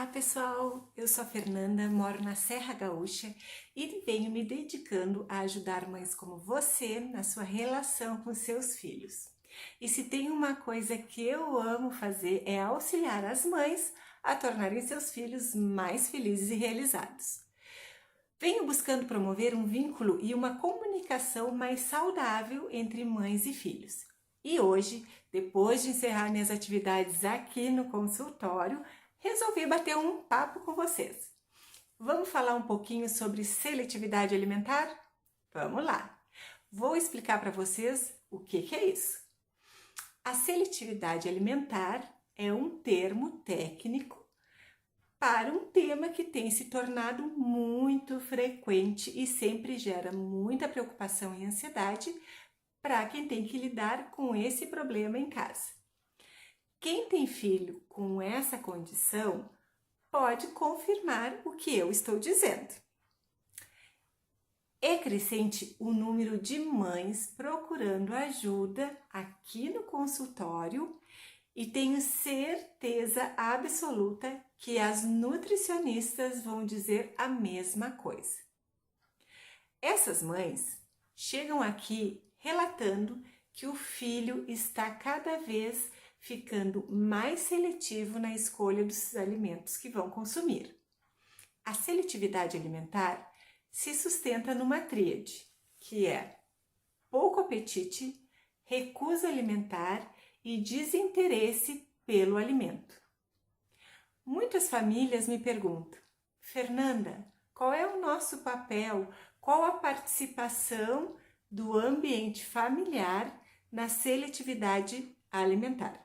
Olá pessoal, eu sou a Fernanda, moro na Serra Gaúcha e venho me dedicando a ajudar mães como você na sua relação com seus filhos. E se tem uma coisa que eu amo fazer é auxiliar as mães a tornarem seus filhos mais felizes e realizados. Venho buscando promover um vínculo e uma comunicação mais saudável entre mães e filhos. E hoje, depois de encerrar minhas atividades aqui no consultório, resolvi bater um papo com vocês. Vamos falar um pouquinho sobre seletividade alimentar? Vamos lá! Vou explicar para vocês o que é isso. A seletividade alimentar é um termo técnico para um tema que tem se tornado muito frequente e sempre gera muita preocupação e ansiedade para quem tem que lidar com esse problema em casa. Quem tem filho com essa condição pode confirmar o que eu estou dizendo. É crescente o número de mães procurando ajuda aqui no consultório e tenho certeza absoluta que as nutricionistas vão dizer a mesma coisa. Essas mães chegam aqui relatando que o filho está cada vez ficando mais seletivo na escolha dos alimentos que vão consumir. A seletividade alimentar se sustenta numa tríade, que é pouco apetite, recusa alimentar e desinteresse pelo alimento. Muitas famílias me perguntam: Fernanda, qual é o nosso papel, qual a participação do ambiente familiar na seletividade alimentar?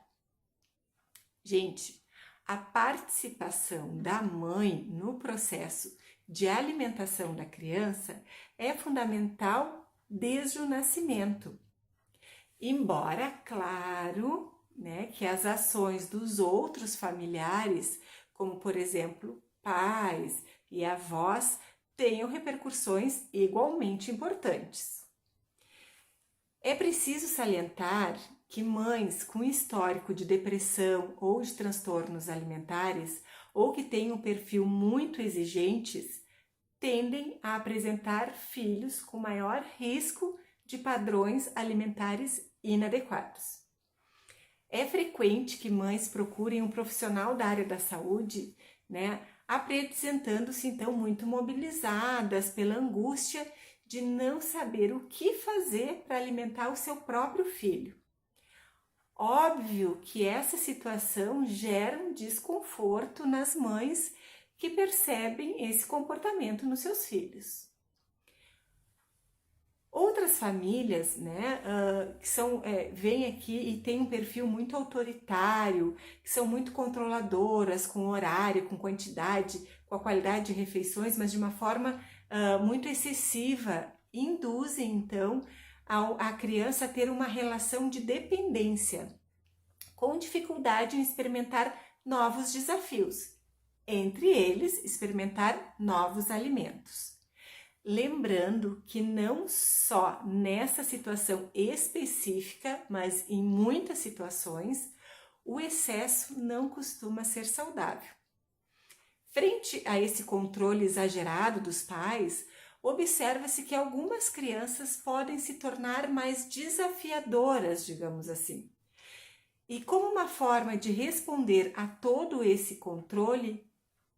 Gente, a participação da mãe no processo de alimentação da criança é fundamental desde o nascimento. Embora, claro, que as ações dos outros familiares, como por exemplo pais e avós, tenham repercussões igualmente importantes. É preciso salientar que mães com histórico de depressão ou de transtornos alimentares ou que têm um perfil muito exigentes tendem a apresentar filhos com maior risco de padrões alimentares inadequados. É frequente que mães procurem um profissional da área da saúde, apresentando-se então muito mobilizadas pela angústia de não saber o que fazer para alimentar o seu próprio filho. Óbvio que essa situação gera um desconforto nas mães que percebem esse comportamento nos seus filhos. Outras famílias, que vêm aqui e têm um perfil muito autoritário, que são muito controladoras com horário, com quantidade, com a qualidade de refeições, mas de uma forma muito excessiva, induzem então a criança a ter uma relação de dependência, com dificuldade em experimentar novos desafios, entre eles experimentar novos alimentos. Lembrando que não só nessa situação específica, mas em muitas situações, o excesso não costuma ser saudável. Frente a esse controle exagerado dos pais, observa-se que algumas crianças podem se tornar mais desafiadoras, digamos assim. E como uma forma de responder a todo esse controle,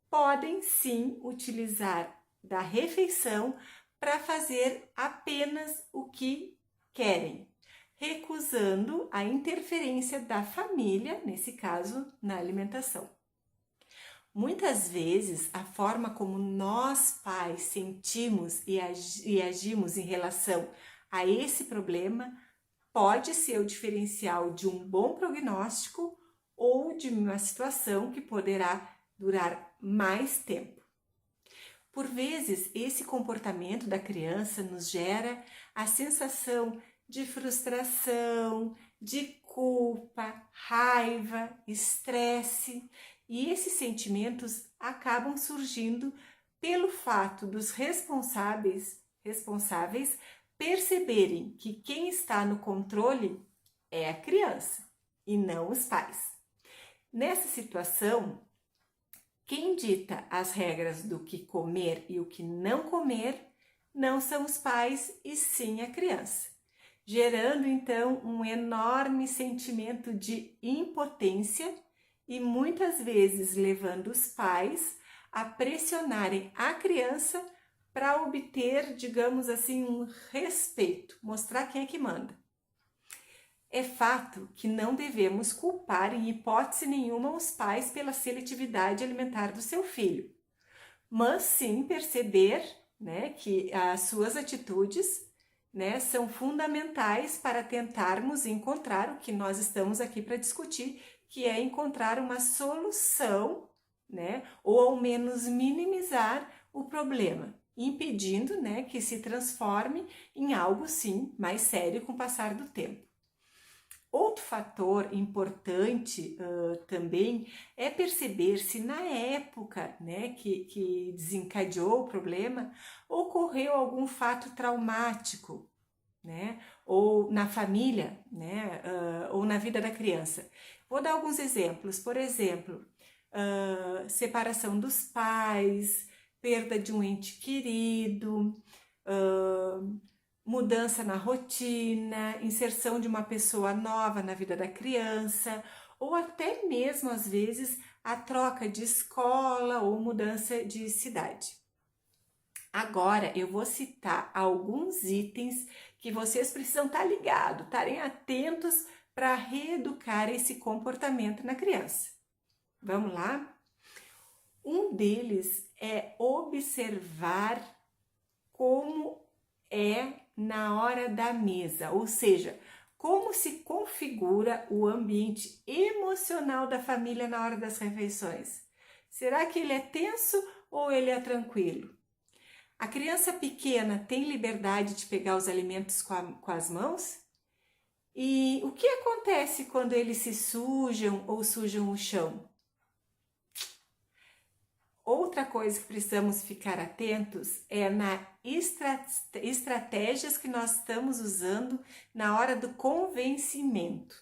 podem sim utilizar da refeição para fazer apenas o que querem, recusando a interferência da família, nesse caso, na alimentação. Muitas vezes, a forma como nós pais sentimos e agimos em relação a esse problema pode ser o diferencial de um bom prognóstico ou de uma situação que poderá durar mais tempo. Por vezes, esse comportamento da criança nos gera a sensação de frustração, de culpa, raiva, estresse, e esses sentimentos acabam surgindo pelo fato dos responsáveis perceberem que quem está no controle é a criança e não os pais. Nessa situação, Quem dita as regras do que comer e o que não comer não são os pais e sim a criança, gerando então um enorme sentimento de impotência e muitas vezes levando os pais a pressionarem a criança para obter, digamos assim, um respeito, mostrar quem é que manda. É fato que não devemos culpar em hipótese nenhuma os pais pela seletividade alimentar do seu filho, mas sim perceber, né, que as suas atitudes, né, são fundamentais para tentarmos encontrar o que nós estamos aqui para discutir, que é encontrar uma solução, né, ou ao menos minimizar o problema, impedindo, né, que se transforme em algo sim mais sério com o passar do tempo. Outro fator importante também é perceber se na época, né, que desencadeou o problema, ocorreu algum fato traumático, né, ou na família, né, ou na vida da criança. Vou dar alguns exemplos. Por exemplo, separação dos pais, perda de um ente querido, mudança na rotina, inserção de uma pessoa nova na vida da criança, ou até mesmo às vezes a troca de escola ou mudança de cidade. Agora eu vou citar alguns itens que vocês precisam estar ligados, estarem atentos para reeducar esse comportamento na criança. Vamos lá? Um deles é observar como é na hora da mesa, ou seja, como se configura o ambiente emocional da família na hora das refeições. Será que ele é tenso ou ele é tranquilo? A criança pequena tem liberdade de pegar os alimentos com as mãos? E o que acontece quando eles se sujam ou sujam o chão? Outra coisa que precisamos ficar atentos é nas estratégias que nós estamos usando na hora do convencimento.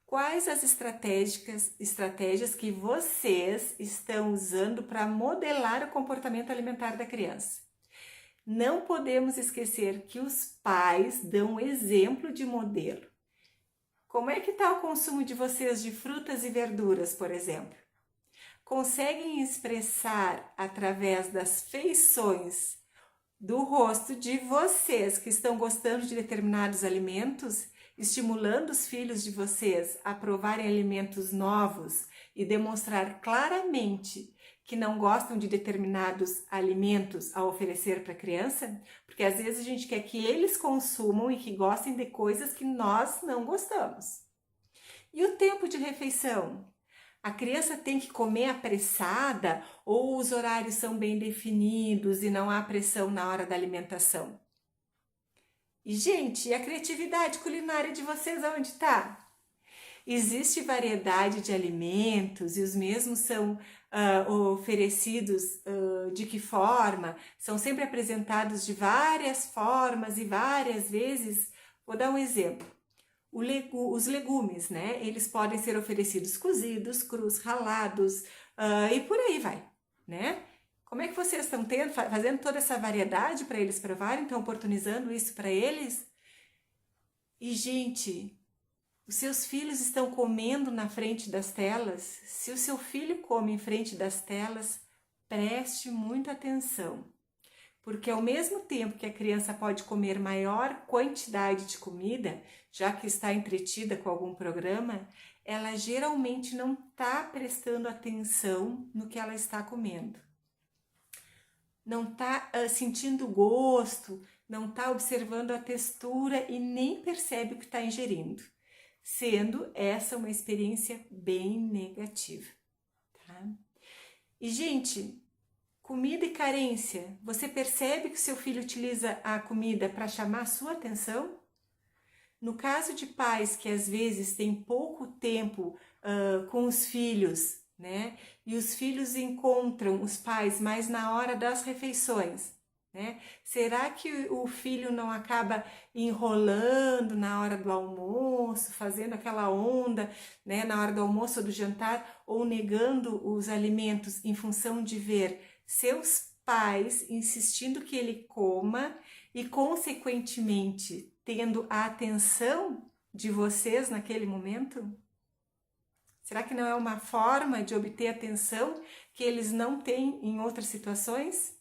Quais as estratégias que vocês estão usando para modelar o comportamento alimentar da criança? Não podemos esquecer que os pais dão exemplo de modelo. Como é que está o consumo de vocês de frutas e verduras, por exemplo? Conseguem expressar através das feições do rosto de vocês que estão gostando de determinados alimentos, estimulando os filhos de vocês a provarem alimentos novos e demonstrar claramente que não gostam de determinados alimentos a oferecer para a criança? Porque às vezes a gente quer que eles consumam e que gostem de coisas que nós não gostamos. E o tempo de refeição? A criança tem que comer apressada ou os horários são bem definidos e não há pressão na hora da alimentação? E, gente, a criatividade culinária de vocês aonde está? Existe variedade de alimentos e os mesmos são oferecidos de que forma? São sempre apresentados de várias formas e várias vezes. Vou dar um exemplo. Os legumes, né? Eles podem ser oferecidos cozidos, crus, ralados e por aí vai, né? Como é que vocês estão fazendo toda essa variedade para eles provarem? Estão oportunizando isso para eles? E, gente, os seus filhos estão comendo na frente das telas? Se o seu filho come em frente das telas, preste muita atenção. Porque ao mesmo tempo que a criança pode comer maior quantidade de comida, já que está entretida com algum programa, ela geralmente não está prestando atenção no que ela está comendo. Não está sentindo gosto, não está observando a textura e nem percebe o que está ingerindo, sendo essa uma experiência bem negativa. Tá? E, gente, comida e carência. Você percebe que seu filho utiliza a comida para chamar a sua atenção? No caso de pais que às vezes têm pouco tempo com os filhos, né? E os filhos encontram os pais mais na hora das refeições, né? Será que o filho não acaba enrolando na hora do almoço, fazendo aquela onda, né, na hora do almoço ou do jantar, ou negando os alimentos em função de ver seus pais insistindo que ele coma e, consequentemente, tendo a atenção de vocês naquele momento? Será que não é uma forma de obter atenção que eles não têm em outras situações?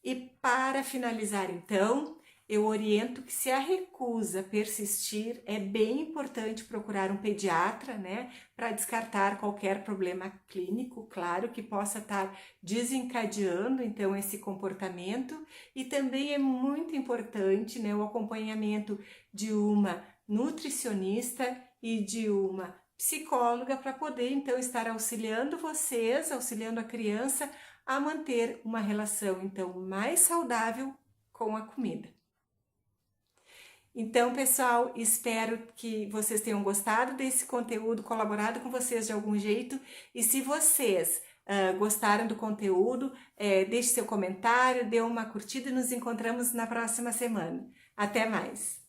E para finalizar, então, eu oriento que, se a recusa persistir, é bem importante procurar um pediatra, né, para descartar qualquer problema clínico, claro, que possa estar desencadeando então esse comportamento. E também é muito importante, né, o acompanhamento de uma nutricionista e de uma psicóloga para poder então estar auxiliando vocês, auxiliando a criança a manter uma relação então mais saudável com a comida. Então, pessoal, espero que vocês tenham gostado desse conteúdo, colaborado com vocês de algum jeito. E se vocês gostaram do conteúdo, deixe seu comentário, dê uma curtida e nos encontramos na próxima semana. Até mais!